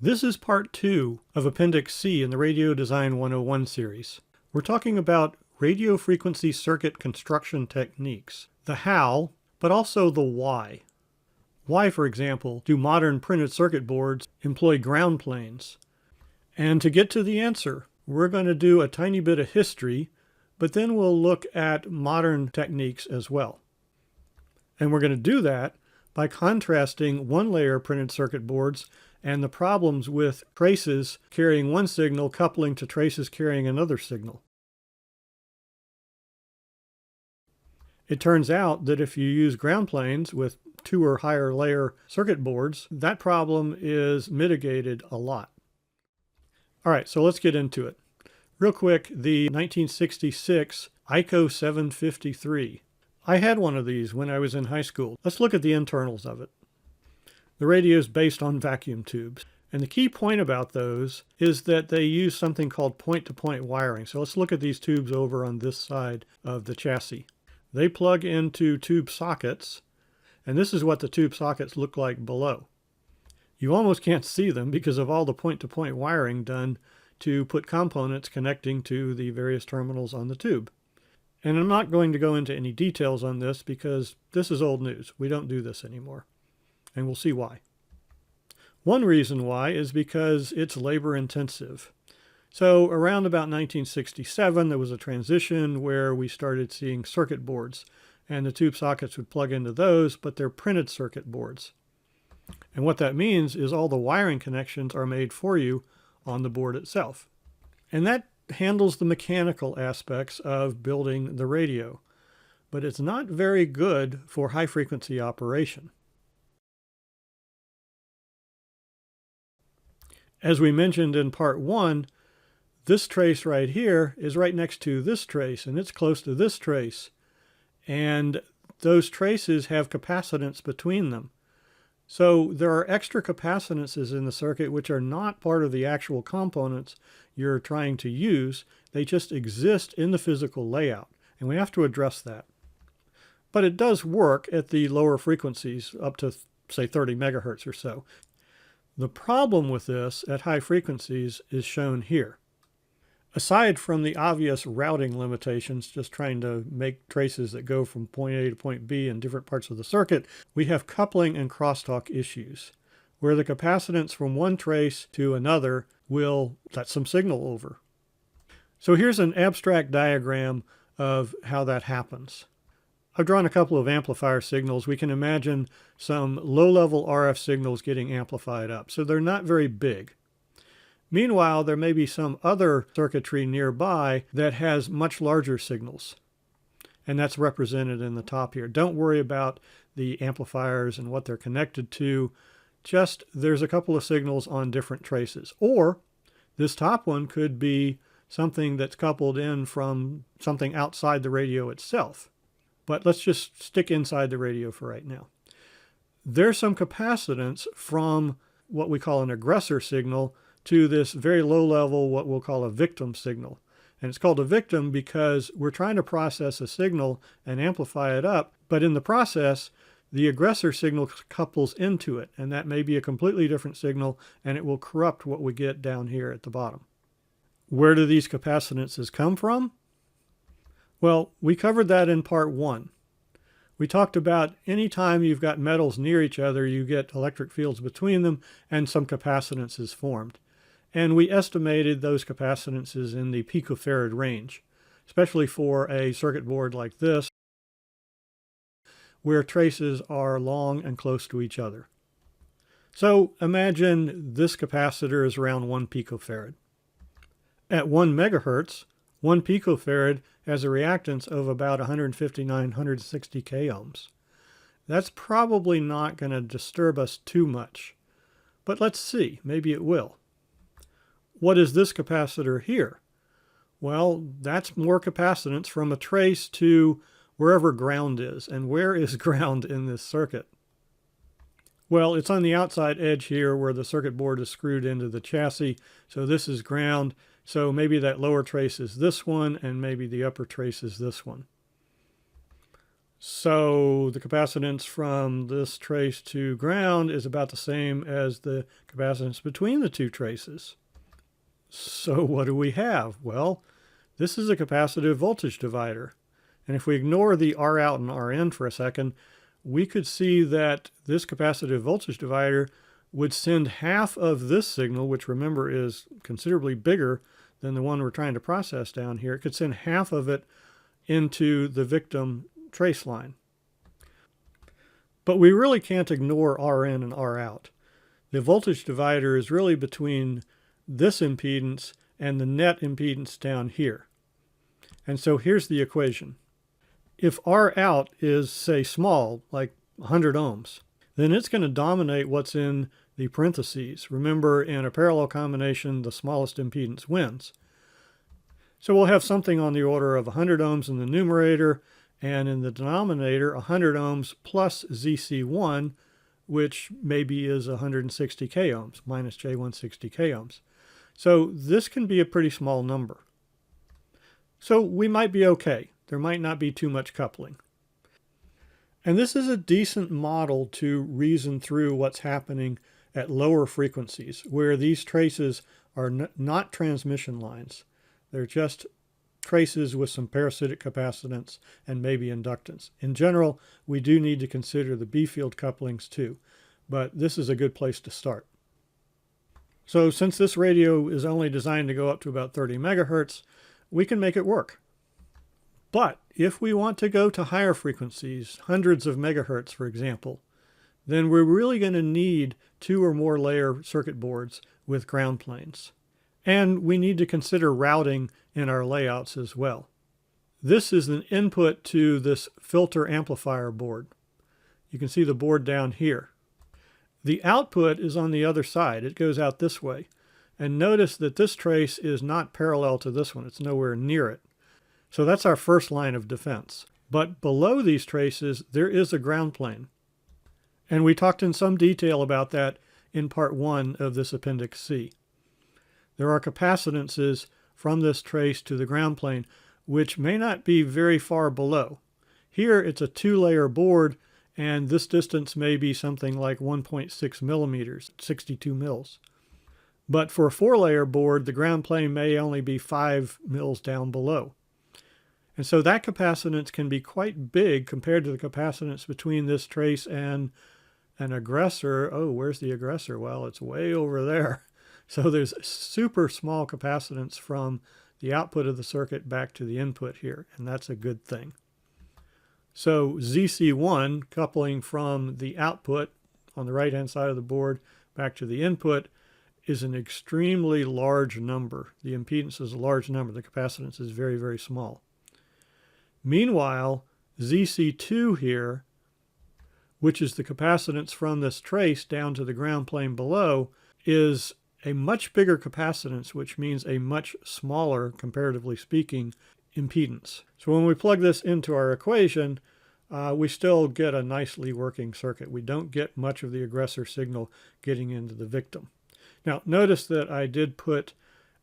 This is part 2 of Appendix C in the Radio Design 101 series. We're talking about radio frequency circuit construction techniques. The how, but also the why. Why, for example, do modern printed circuit boards employ ground planes? And to get to the answer, we're going to do a tiny bit of history, but then we'll look at modern techniques as well. And we're going to do that by contrasting one-layer printed circuit boards and the problems with traces carrying one signal coupling to traces carrying another signal. It turns out that if you use ground planes with 2 or higher layer circuit boards, that problem is mitigated a lot. All right, so let's get into it. Real quick, the 1966 ICO 753. I had one of these when I was in high school. Let's look at the internals of it. The radio is based on vacuum tubes. And the key point about those is that they use something called point-to-point wiring. So let's look at these tubes over on this side of the chassis. They plug into tube sockets, and this is what the tube sockets look like below. You almost can't see them because of all the point-to-point wiring done to put components connecting to the various terminals on the tube. And I'm not going to go into any details on this because this is old news. We don't do this anymore. And we'll see why. One reason why is because it's labor intensive. So around about 1967, there was a transition where we started seeing circuit boards, and the tube sockets would plug into those, but they're printed circuit boards. And what that means is all the wiring connections are made for you on the board itself. And that handles the mechanical aspects of building the radio, but it's not very good for high frequency operation. As we mentioned in part 1, this trace right here is right next to this trace, and it's close to this trace. And those traces have capacitance between them. So there are extra capacitances in the circuit which are not part of the actual components you're trying to use. They just exist in the physical layout, and we have to address that. But it does work at the lower frequencies, up to, say, 30 megahertz or so. The problem with this at high frequencies is shown here. Aside from the obvious routing limitations, just trying to make traces that go from point A to point B in different parts of the circuit, we have coupling and crosstalk issues, where the capacitance from one trace to another will let some signal over. So here's an abstract diagram of how that happens. I've drawn a couple of amplifier signals. We can imagine some low-level RF signals getting amplified up, so they're not very big. Meanwhile, there may be some other circuitry nearby that has much larger signals, and that's represented in the top here. Don't worry about the amplifiers and what they're connected to. Just there's a couple of signals on different traces. Or this top one could be something that's coupled in from something outside the radio itself. But let's just stick inside the radio for right now. There's some capacitance from what we call an aggressor signal to this very low level, what we'll call a victim signal. And it's called a victim because we're trying to process a signal and amplify it up, but in the process, the aggressor signal couples into it, and that may be a completely different signal, and it will corrupt what we get down here at the bottom. Where do these capacitances come from? Well, we covered that in part 1. We talked about any time you've got metals near each other, you get electric fields between them and some capacitance is formed. And we estimated those capacitances in the picofarad range, especially for a circuit board like this, where traces are long and close to each other. So imagine this capacitor is around 1 picofarad. At 1 megahertz, 1 picofarad has a reactance of about 159-160 k ohms. That's probably not going to disturb us too much. But let's see, maybe it will. What is this capacitor here? Well, that's more capacitance from a trace to wherever ground is. And where is ground in this circuit? Well, it's on the outside edge here where the circuit board is screwed into the chassis. So this is ground. So maybe that lower trace is this one, and maybe the upper trace is this one. So the capacitance from this trace to ground is about the same as the capacitance between the two traces. So what do we have? Well, this is a capacitive voltage divider. And if we ignore the R out and R in for a second, we could see that this capacitive voltage divider would send half of this signal, which remember is considerably bigger than the one we're trying to process down here. It could send half of it into the victim trace line. But we really can't ignore R in and R out. The voltage divider is really between this impedance and the net impedance down here. And so here's the equation. If R out is, say, small, like 100 ohms, then it's going to dominate what's in the parentheses. Remember, in a parallel combination, the smallest impedance wins. So we'll have something on the order of 100 ohms in the numerator, and in the denominator, 100 ohms plus ZC1, which maybe is 160 k ohms, minus J160 k ohms. So this can be a pretty small number. So we might be okay. There might not be too much coupling. And this is a decent model to reason through what's happening at lower frequencies, where these traces are not transmission lines. They're just traces with some parasitic capacitance and maybe inductance. In general, we do need to consider the B-field couplings too, but this is a good place to start. So since this radio is only designed to go up to about 30 megahertz, we can make it work. But if we want to go to higher frequencies, hundreds of megahertz, for example, then we're really going to need 2 or more layer circuit boards with ground planes. And we need to consider routing in our layouts as well. This is an input to this filter amplifier board. You can see the board down here. The output is on the other side. It goes out this way. And notice that this trace is not parallel to this one. It's nowhere near it. So that's our first line of defense. But below these traces, there is a ground plane. And we talked in some detail about that in part 1 of this Appendix C. There are capacitances from this trace to the ground plane, which may not be very far below. Here it's a 2-layer board, and this distance may be something like 1.6 millimeters, 62 mils. But for a 4-layer board, the ground plane may only be 5 mils down below. And so that capacitance can be quite big compared to the capacitance between this trace and an aggressor. Oh, where's the aggressor? Well, it's way over there. So there's super small capacitance from the output of the circuit back to the input here, and that's a good thing. So ZC1, coupling from the output on the right-hand side of the board back to the input, is an extremely large number. The impedance is a large number. The capacitance is very, very small. Meanwhile, ZC2 here, which is the capacitance from this trace down to the ground plane below, is a much bigger capacitance, which means a much smaller, comparatively speaking, impedance. So when we plug this into our equation, we still get a nicely working circuit. We don't get much of the aggressor signal getting into the victim. Now, notice that I did put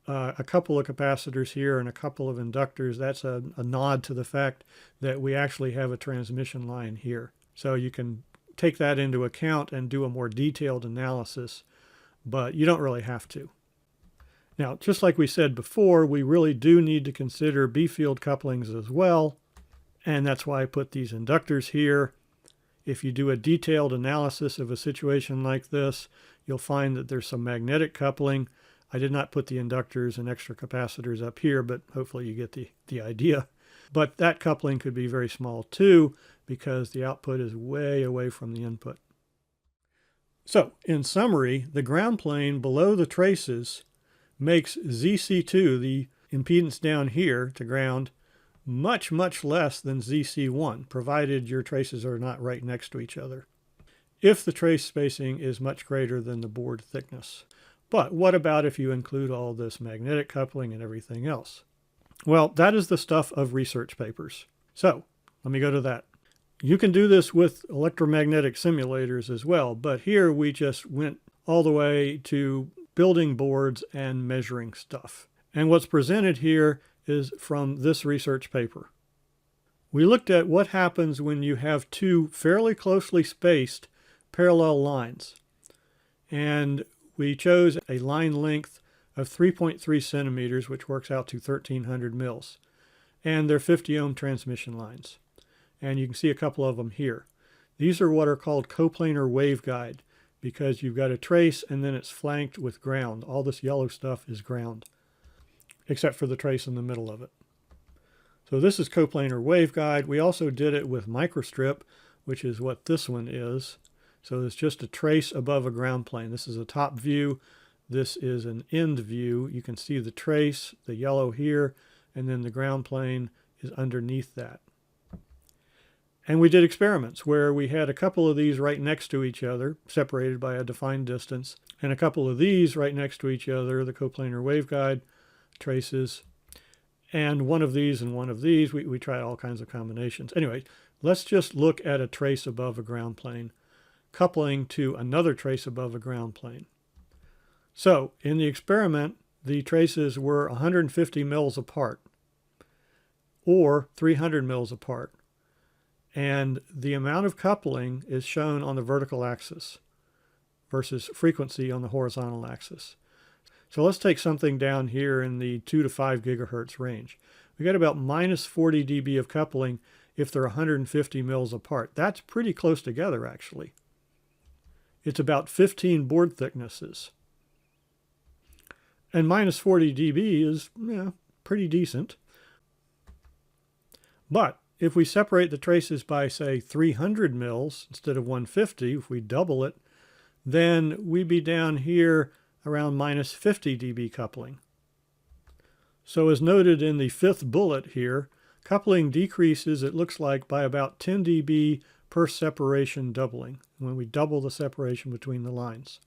a couple of capacitors here and a couple of inductors. That's a nod to the fact that we actually have a transmission line here. So you can take that into account and do a more detailed analysis, but you don't really have to. Now, just like we said before, we really do need to consider B-field couplings as well, and that's why I put these inductors here. If you do a detailed analysis of a situation like this, you'll find that there's some magnetic coupling. I did not put the inductors and extra capacitors up here, but hopefully you get the idea. But that coupling could be very small too, because the output is way away from the input. So, in summary, the ground plane below the traces makes ZC2, the impedance down here to ground, much, much less than ZC1, provided your traces are not right next to each other, if the trace spacing is much greater than the board thickness. But what about if you include all this magnetic coupling and everything else? Well, that is the stuff of research papers. So, let me go to that. You can do this with electromagnetic simulators as well, but here we just went all the way to building boards and measuring stuff. And what's presented here is from this research paper. We looked at what happens when you have two fairly closely spaced parallel lines. And we chose a line length of 3.3 centimeters, which works out to 1,300 mils. And they're 50 ohm transmission lines. And you can see a couple of them here. These are what are called coplanar waveguide, because you've got a trace and then it's flanked with ground. All this yellow stuff is ground, except for the trace in the middle of it. So this is coplanar waveguide. We also did it with microstrip, which is what this one is. So it's just a trace above a ground plane. This is a top view. This is an end view. You can see the trace, the yellow here, and then the ground plane is underneath that. And we did experiments where we had a couple of these right next to each other, separated by a defined distance, and a couple of these right next to each other, the coplanar waveguide traces, and one of these and one of these. We tried all kinds of combinations. Anyway, let's just look at a trace above a ground plane, coupling to another trace above a ground plane. So in the experiment, the traces were 150 mils apart, or 300 mils apart. And the amount of coupling is shown on the vertical axis versus frequency on the horizontal axis. So let's take something down here in the 2 to 5 gigahertz range. We got about minus 40 dB of coupling if they're 150 mils apart. That's pretty close together, actually. It's about 15 board thicknesses. And minus 40 dB is pretty decent. But if we separate the traces by, say, 300 mils instead of 150, if we double it, then we'd be down here around minus 50 dB coupling. So as noted in the fifth bullet here, coupling decreases, it looks like, by about 10 dB per separation doubling, when we double the separation between the lines.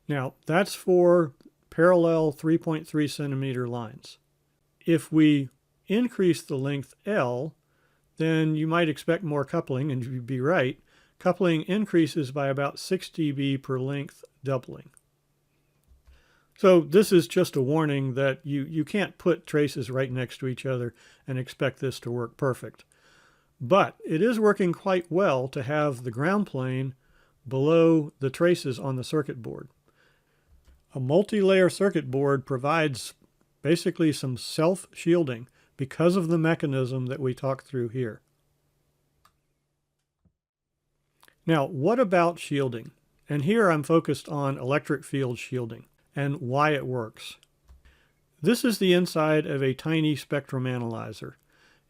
Now, that's for parallel 3.3 centimeter lines. If we increase the length L, then you might expect more coupling, and you'd be right. Coupling increases by about 6 dB per length doubling. So this is just a warning that you can't put traces right next to each other and expect this to work perfect. But it is working quite well to have the ground plane below the traces on the circuit board. A multi-layer circuit board provides basically some self-shielding because of the mechanism that we talked through here. Now, what about shielding? And here I'm focused on electric field shielding and why it works. This is the inside of a tiny spectrum analyzer,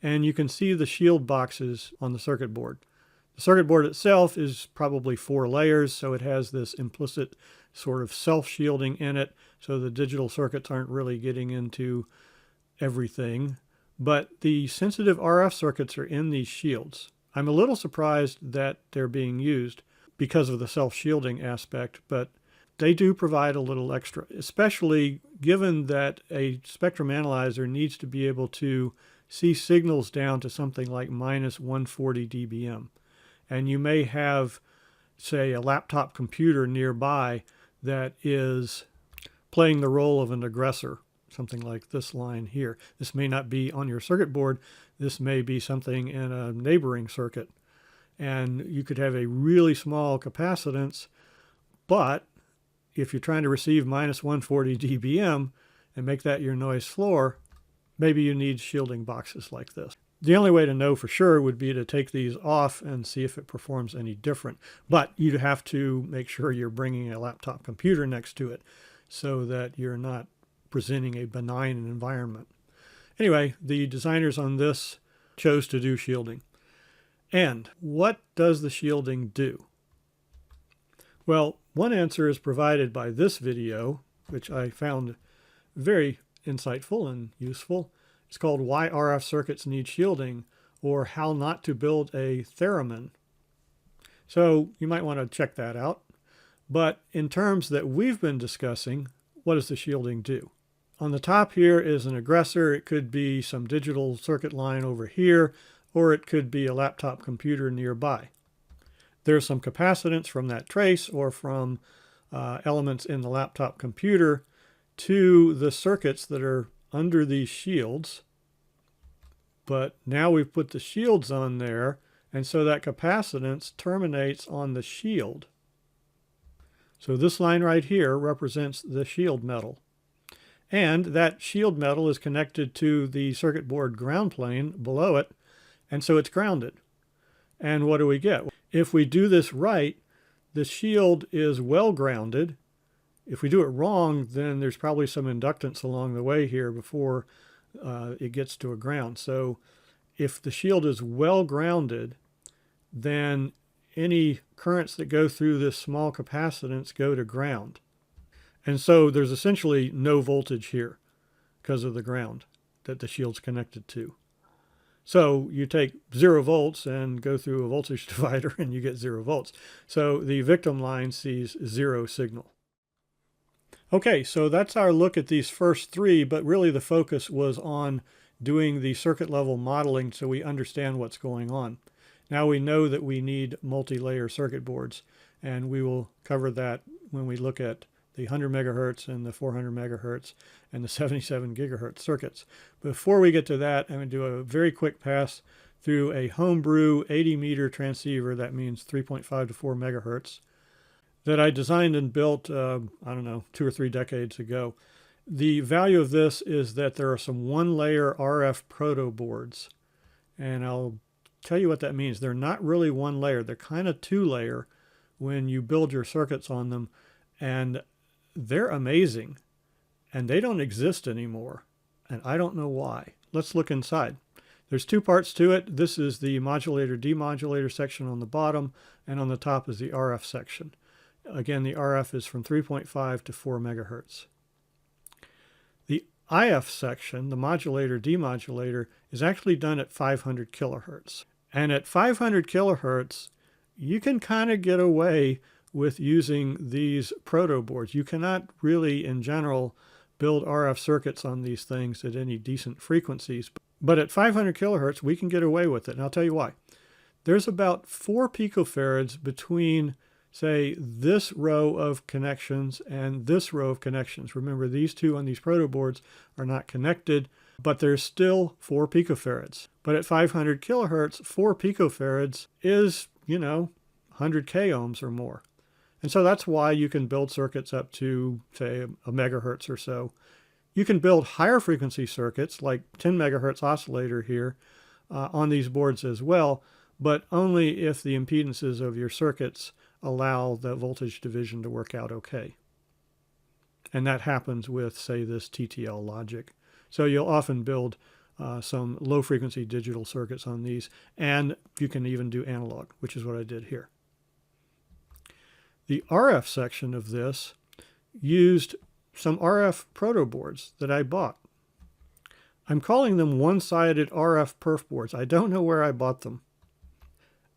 and you can see the shield boxes on the circuit board. The circuit board itself is probably 4 layers, so it has this implicit sort of self-shielding in it, so the digital circuits aren't really getting into everything. But the sensitive RF circuits are in these shields. I'm a little surprised that they're being used because of the self-shielding aspect, but they do provide a little extra, especially given that a spectrum analyzer needs to be able to see signals down to something like minus 140 dBm. And you may have, say, a laptop computer nearby that is playing the role of an aggressor, something like this line here. This may not be on your circuit board. This may be something in a neighboring circuit. And you could have a really small capacitance, but if you're trying to receive minus 140 dBm and make that your noise floor, maybe you need shielding boxes like this. The only way to know for sure would be to take these off and see if it performs any different. But you'd have to make sure you're bringing a laptop computer next to it so that you're not presenting a benign environment. Anyway, the designers on this chose to do shielding. And what does the shielding do? Well, one answer is provided by this video, which I found very insightful and useful. It's called Why RF Circuits Need Shielding, or How Not to Build a Theremin. So you might want to check that out. But in terms that we've been discussing, what does the shielding do? On the top here is an aggressor. It could be some digital circuit line over here, or it could be a laptop computer nearby. There's some capacitance from that trace or from elements in the laptop computer to the circuits that are under these shields. But now we've put the shields on there, and so that capacitance terminates on the shield. So this line right here represents the shield metal. And that shield metal is connected to the circuit board ground plane below it, and so it's grounded. And what do we get? If we do this right, the shield is well grounded. If we do it wrong, then there's probably some inductance along the way here before it gets to a ground. So if the shield is well grounded, then any currents that go through this small capacitance go to ground. And so there's essentially no voltage here because of the ground that the shield's connected to. So you take 0 volts and go through a voltage divider and you get 0 volts. So the victim line sees 0 signal. Okay, so that's our look at these first 3, but really the focus was on doing the circuit level modeling so we understand what's going on. Now we know that we need multi-layer circuit boards, and we will cover that when we look at the 100 megahertz and the 400 megahertz and the 77 gigahertz circuits. Before we get to that, I'm going to do a very quick pass through a homebrew 80 meter transceiver, that means 3.5 to 4 megahertz, that I designed and built, I don't know, 2 or 3 decades ago. The value of this is that there are some 1-layer RF proto-boards, and I'll tell you what that means. They're not really 1 layer, they're kind of 2-layer when you build your circuits on them, and they're amazing, and they don't exist anymore, and I don't know why. Let's look inside. There's 2 parts to it. This is the modulator-demodulator section on the bottom, and on the top is the RF section. Again, the RF is from 3.5 to 4 megahertz. The IF section, the modulator-demodulator, is actually done at 500 kilohertz. And at 500 kilohertz, you can kind of get away with using these proto-boards. You cannot really, in general, build RF circuits on these things at any decent frequencies. But at 500 kilohertz, we can get away with it. And I'll tell you why. There's about 4 picofarads between, say, this row of connections and this row of connections. Remember, these 2 on these proto-boards are not connected, but there's still 4 picofarads. But at 500 kilohertz, 4 picofarads is, 100K ohms or more. And so that's why you can build circuits up to, say, a megahertz or so. You can build higher frequency circuits, like 10 megahertz oscillator here, on these boards as well, but only if the impedances of your circuits allow the voltage division to work out okay. And that happens with, say, this TTL logic. So you'll often build some low frequency digital circuits on these, and you can even do analog, which is what I did here. The RF section of this used some RF proto-boards that I bought. I'm calling them one-sided RF perf boards. I don't know where I bought them.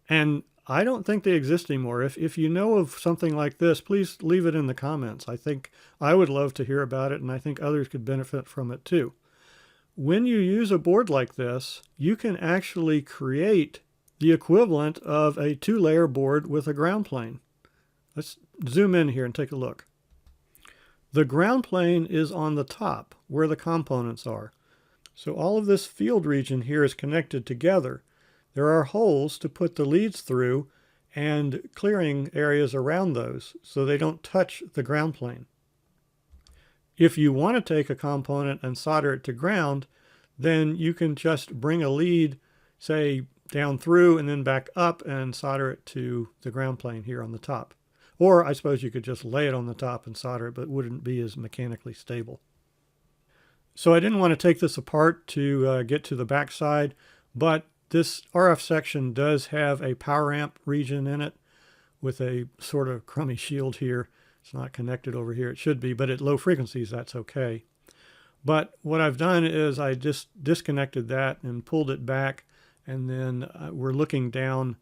And I don't think they exist anymore. If you know of something like this, please leave it in the comments. I think I would love to hear about it, and I think others could benefit from it too. When you use a board like this, you can actually create the equivalent of a 2-layer board with a ground plane. Let's zoom in here and take a look. The ground plane is on the top where the components are. So all of this field region here is connected together. There are holes to put the leads through and clearing areas around those so they don't touch the ground plane. If you want to take a component and solder it to ground, then you can just bring a lead, say, down through and then back up and solder it to the ground plane here on the top. Or I suppose you could just lay it on the top and solder it, but it wouldn't be as mechanically stable. So I didn't want to take this apart to get to the back side, but this RF section does have a power amp region in it with a sort of crummy shield here. It's not connected over here. It should be, but at low frequencies, that's okay. But what I've done is I just disconnected that and pulled it back, and then we're looking down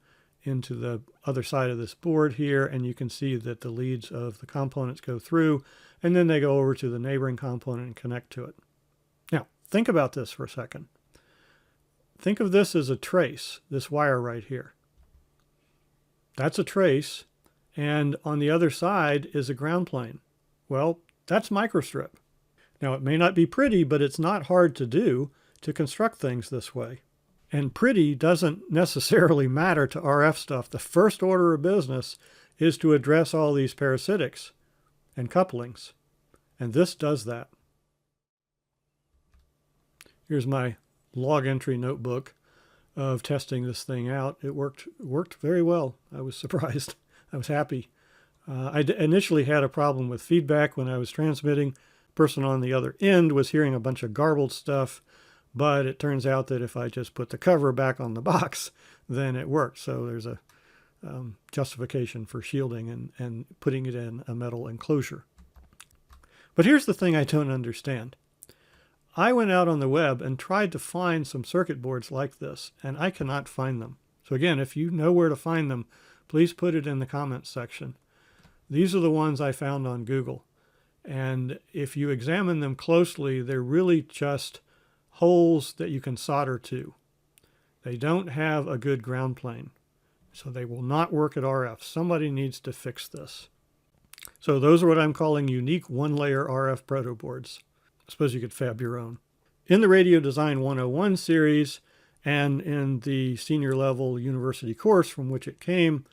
into the other side of this board here, and you can see that the leads of the components go through, and then they go over to the neighboring component and connect to it. Now, think about this for a second. Think of this as a trace, this wire right here. That's a trace, and on the other side is a ground plane. Well, that's microstrip. Now, it may not be pretty, but it's not hard to do to construct things this way. And pretty doesn't necessarily matter to RF stuff. The first order of business is to address all these parasitics and couplings. And this does that. Here's my log entry notebook of testing this thing out. It worked very well. I was surprised. I was happy. I initially had a problem with feedback when I was transmitting. The person on the other end was hearing a bunch of garbled stuff, but it turns out that if I just put the cover back on the box, then it worked. So there's a justification for shielding and putting it in a metal enclosure. But here's the thing I don't understand. I went out on the web and tried to find some circuit boards like this, and I cannot find them. So again, if you know where to find them, please put it in the comments section. These are the ones I found on Google. And if you examine them closely, they're really just holes that you can solder to. They don't have a good ground plane, so they will not work at RF. Somebody needs to fix this. So those are what I'm calling unique one-layer RF protoboards. I suppose you could fab your own. In the Radio Design 101 series and in the senior level university course from which it came,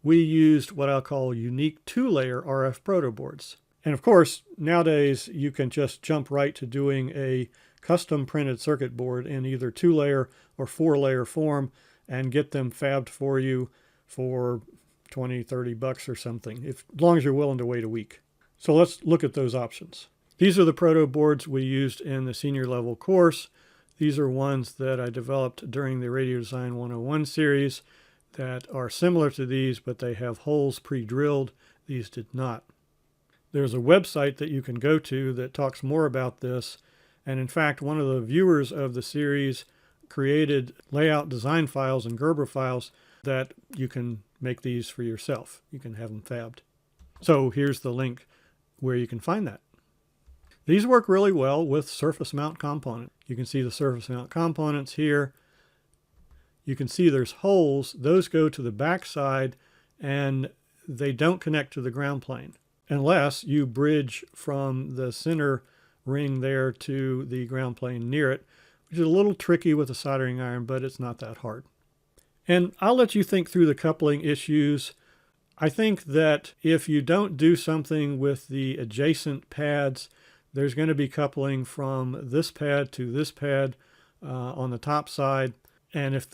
we used what I'll call unique two-layer RF protoboards. And of course, nowadays you can just jump right to doing a custom printed circuit board in either two-layer or four-layer form and get them fabbed for you for 20, 30 bucks or something, as long as you're willing to wait a week. So let's look at those options. These are the proto boards we used in the senior level course. These are ones that I developed during the Radio Design 101 series that are similar to these, but they have holes pre-drilled. These did not. There's a website that you can go to that talks more about this. And in fact, one of the viewers of the series created layout design files and Gerber files that you can make these for yourself. You can have them fabbed. So here's the link where you can find that. These work really well with surface mount component. You can see the surface mount components here. You can see there's holes. Those go to the back side and they don't connect to the ground plane unless you bridge from the center ring there to the ground plane near it, which is a little tricky with a soldering iron, but it's not that hard. And I'll let you think through the coupling issues. I think that if you don't do something with the adjacent pads, there's going to be coupling from this pad to this pad on the top side. And if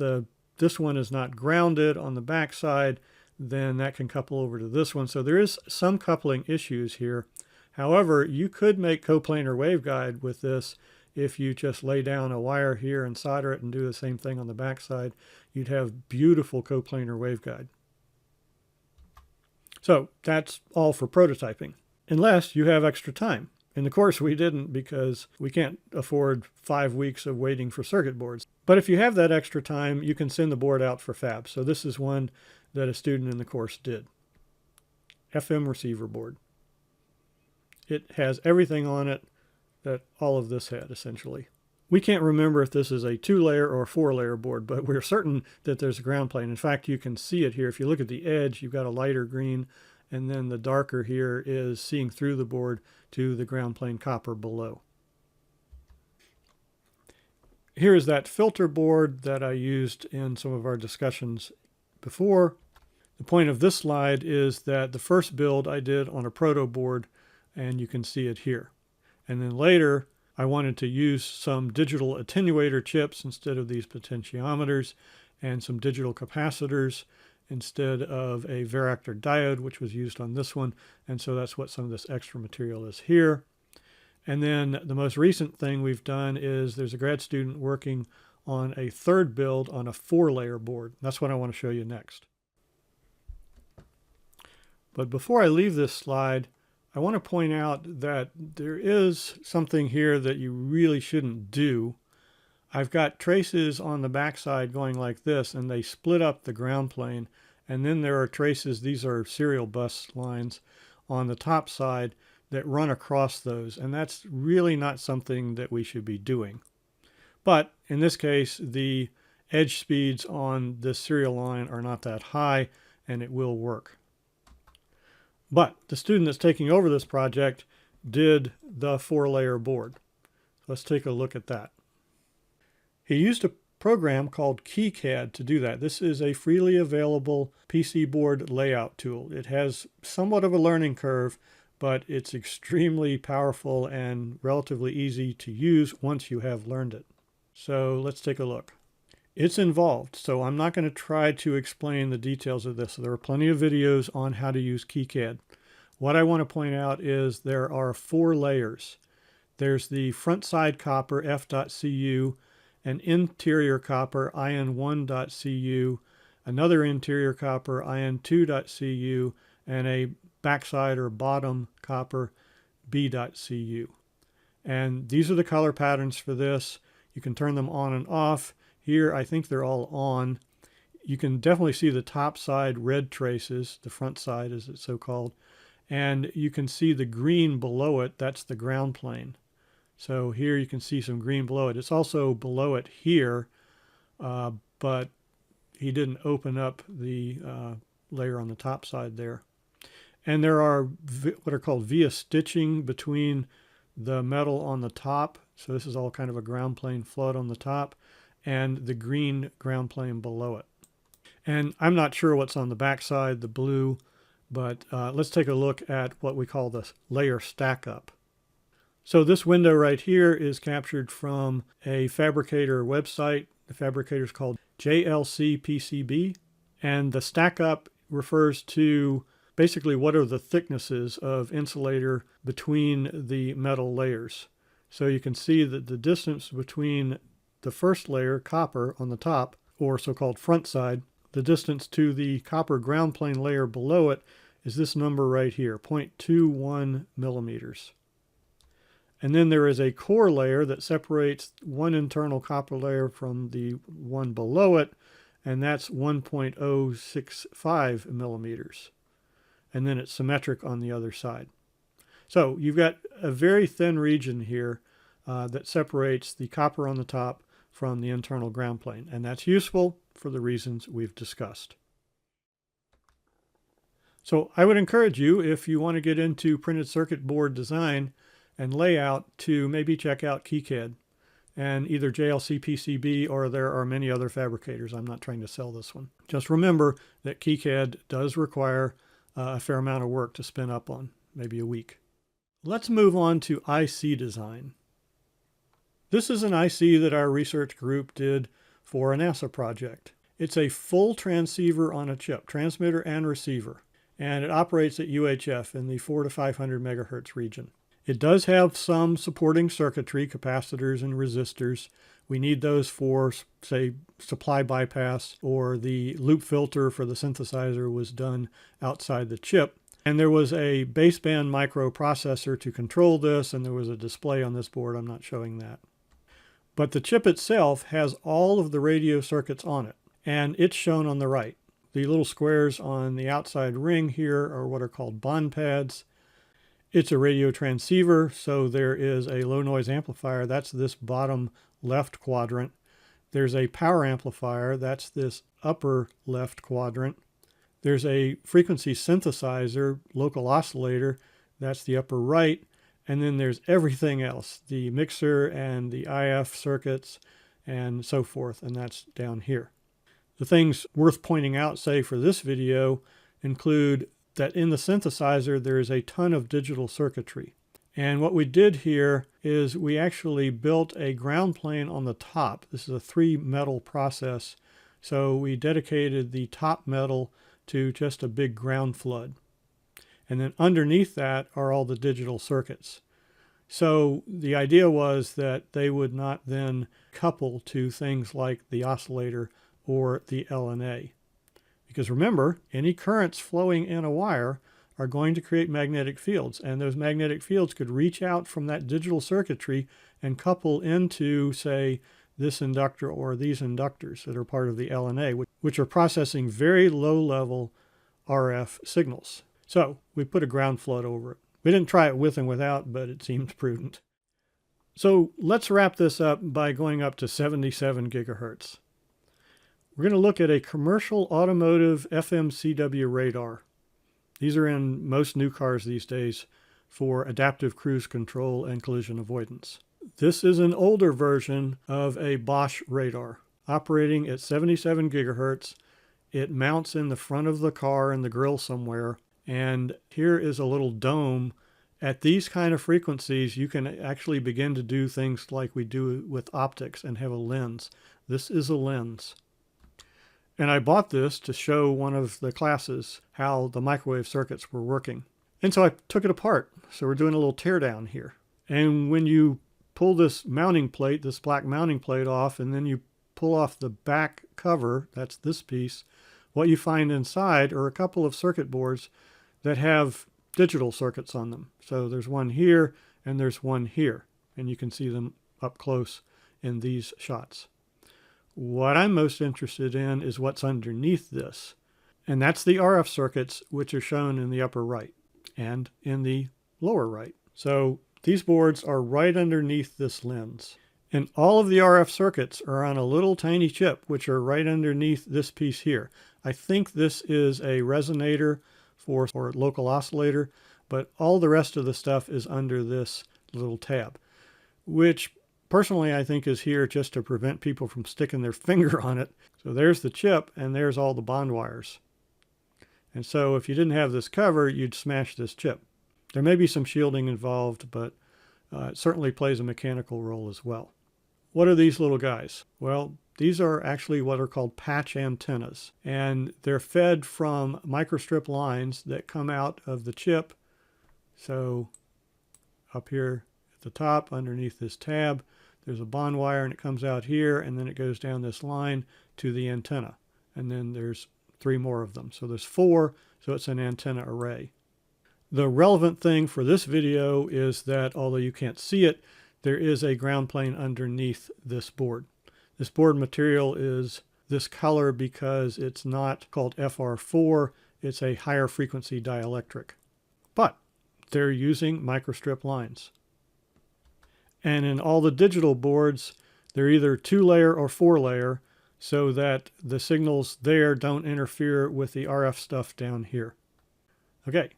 this one is not grounded on the back side, then that can couple over to this one. So there is some coupling issues here. However, you could make coplanar waveguide with this if you just lay down a wire here and solder it and do the same thing on the back side. You'd have beautiful coplanar waveguide. So that's all for prototyping, unless you have extra time. In the course we didn't, because we can't afford 5 weeks of waiting for circuit boards. But if you have that extra time, you can send the board out for fab. So this is one that a student in the course did. FM receiver board. It has everything on it that all of this had, essentially. We can't remember if this is a 2-layer or 4-layer board, but we're certain that there's a ground plane. In fact, you can see it here. If you look at the edge, you've got a lighter green, and then the darker here is seeing through the board to the ground plane copper below. Here is that filter board that I used in some of our discussions before. The point of this slide is that the first build I did on a proto board, and you can see it here. And then later, I wanted to use some digital attenuator chips instead of these potentiometers, and some digital capacitors instead of a varactor diode, which was used on this one. And so that's what some of this extra material is here. And then the most recent thing we've done is there's a grad student working on a third build on a 4-layer board. That's what I want to show you next. But before I leave this slide, I want to point out that there is something here that you really shouldn't do. I've got traces on the backside going like this, and they split up the ground plane. And then there are traces, these are serial bus lines, on the top side that run across those. And that's really not something that we should be doing. But in this case, the edge speeds on this serial line are not that high, and it will work. But the student that's taking over this project did the 4-layer board. Let's take a look at that. He used a program called KeyCAD to do that. This is a freely available PC board layout tool. It has somewhat of a learning curve, but it's extremely powerful and relatively easy to use once you have learned it. So let's take a look. It's involved, so I'm not going to try to explain the details of this. There are plenty of videos on how to use KeyCAD. What I want to point out is there are 4 layers. There's the front side copper F.cu, an interior copper IN1.cu, another interior copper IN2.cu, and a backside or bottom copper B.cu. And these are the color patterns for this. You can turn them on and off. Here, I think they're all on. You can definitely see the top side red traces, the front side as it's so called, and you can see the green below it. That's the ground plane. So here you can see some green below it. It's also below it here, but he didn't open up the layer on the top side there. And there are what are called via stitching between the metal on the top. So this is all kind of a ground plane flood on the top, and the green ground plane below it. And I'm not sure what's on the back side, the blue, but let's take a look at what we call the layer stack up. So this window right here is captured from a fabricator website. The fabricator is called JLC PCB, and the stack up refers to basically what are the thicknesses of insulator between the metal layers. So you can see that the distance between the first layer, copper, on the top, or so-called front side, the distance to the copper ground plane layer below it is this number right here, 0.21 millimeters. And then there is a core layer that separates one internal copper layer from the one below it, and that's 1.065 millimeters. And then it's symmetric on the other side. So you've got a very thin region here that separates the copper on the top from the internal ground plane, and that's useful for the reasons we've discussed. So I would encourage you, if you want to get into printed circuit board design and layout, to maybe check out KeyCAD and either JLC PCB, or there are many other fabricators. I'm not trying to sell this one. Just remember that KeyCAD does require a fair amount of work to spin up on, maybe a week. Let's move on to IC design. This is an IC that our research group did for a NASA project. It's a full transceiver on a chip, transmitter and receiver, and it operates at UHF in the 400 to 500 megahertz region. It does have some supporting circuitry, capacitors and resistors. We need those for, say, supply bypass, or the loop filter for the synthesizer was done outside the chip. And there was a baseband microprocessor to control this, and there was a display on this board. I'm not showing that. But the chip itself has all of the radio circuits on it, and it's shown on the right. The little squares on the outside ring here are what are called bond pads. It's a radio transceiver, so there is a low noise amplifier. That's this bottom left quadrant. There's a power amplifier. That's this upper left quadrant. There's a frequency synthesizer, local oscillator. That's the upper right. And then there's everything else, the mixer and the IF circuits and so forth, and that's down here. The things worth pointing out, say, for this video include that in the synthesizer there is a ton of digital circuitry. And what we did here is we actually built a ground plane on the top. This is a 3-metal process, so we dedicated the top metal to just a big ground flood. And then underneath that are all the digital circuits. So the idea was that they would not then couple to things like the oscillator or the LNA. Because remember, any currents flowing in a wire are going to create magnetic fields, and those magnetic fields could reach out from that digital circuitry and couple into, say, this inductor or these inductors that are part of the LNA, which are processing very low-level RF signals. So we put a ground flood over it. We didn't try it with and without, but it seemed prudent. So let's wrap this up by going up to 77 gigahertz. We're going to look at a commercial automotive FMCW radar. These are in most new cars these days for adaptive cruise control and collision avoidance. This is an older version of a Bosch radar. operating at 77 gigahertz. It mounts in the front of the car in the grill somewhere. And here is a little dome. At these kind of frequencies, you can actually begin to do things like we do with optics and have a lens. This is a lens. And I bought this to show one of the classes how the microwave circuits were working. And so I took it apart. So we're doing a little teardown here. And when you pull this mounting plate, this black mounting plate off, and then you pull off the back cover, that's this piece, what you find inside are a couple of circuit boards that have digital circuits on them. So there's one here and there's one here, and you can see them up close in these shots. What I'm most interested in is what's underneath this, and that's the RF circuits, which are shown in the upper right and in the lower right. So these boards are right underneath this lens, and all of the RF circuits are on a little tiny chip, which are right underneath this piece here. I think this is a resonator for local oscillator, but all the rest of the stuff is under this little tab, which personally I think is here just to prevent people from sticking their finger on it. So there's the chip and there's all the bond wires. And so if you didn't have this cover, you'd smash this chip. There may be some shielding involved, but it certainly plays a mechanical role as well. What are these little guys? Well, these are actually what are called patch antennas, and they're fed from microstrip lines that come out of the chip. So up here at the top, underneath this tab, there's a bond wire, and it comes out here, and then it goes down this line to the antenna. And then there's 3 more of them. So there's 4, so it's an antenna array. The relevant thing for this video is that, although you can't see it, there is a ground plane underneath this board. This board material is this color because it's not called FR4, it's a higher frequency dielectric. But they're using microstrip lines. And in all the digital boards, they're either 2-layer or 4-layer, so that the signals there don't interfere with the RF stuff down here. Okay.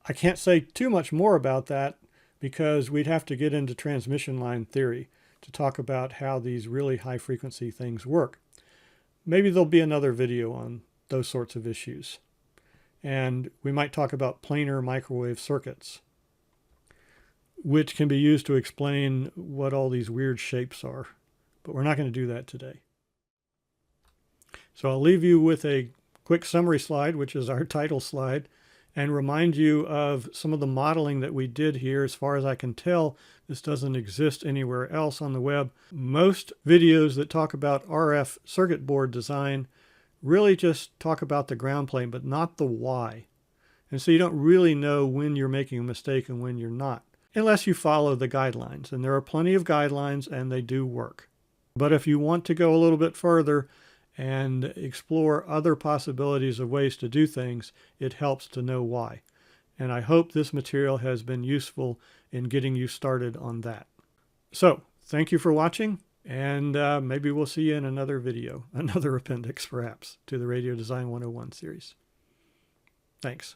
I can't say too much more about that because we'd have to get into transmission line theory to talk about how these really high frequency things work. Maybe there'll be another video on those sorts of issues. And we might talk about planar microwave circuits, which can be used to explain what all these weird shapes are. But we're not going to do that today. So I'll leave you with a quick summary slide, which is our title slide, and remind you of some of the modeling that we did here. As far as I can tell, this doesn't exist anywhere else on the web. Most videos that talk about RF circuit board design really just talk about the ground plane, but not the why. And so you don't really know when you're making a mistake and when you're not, unless you follow the guidelines. And there are plenty of guidelines, and they do work. But if you want to go a little bit further and explore other possibilities of ways to do things, it helps to know why. And I hope this material has been useful in getting you started on that. So, thank you for watching, and maybe we'll see you in another video, another appendix perhaps, to the Radio Design 101 series. Thanks.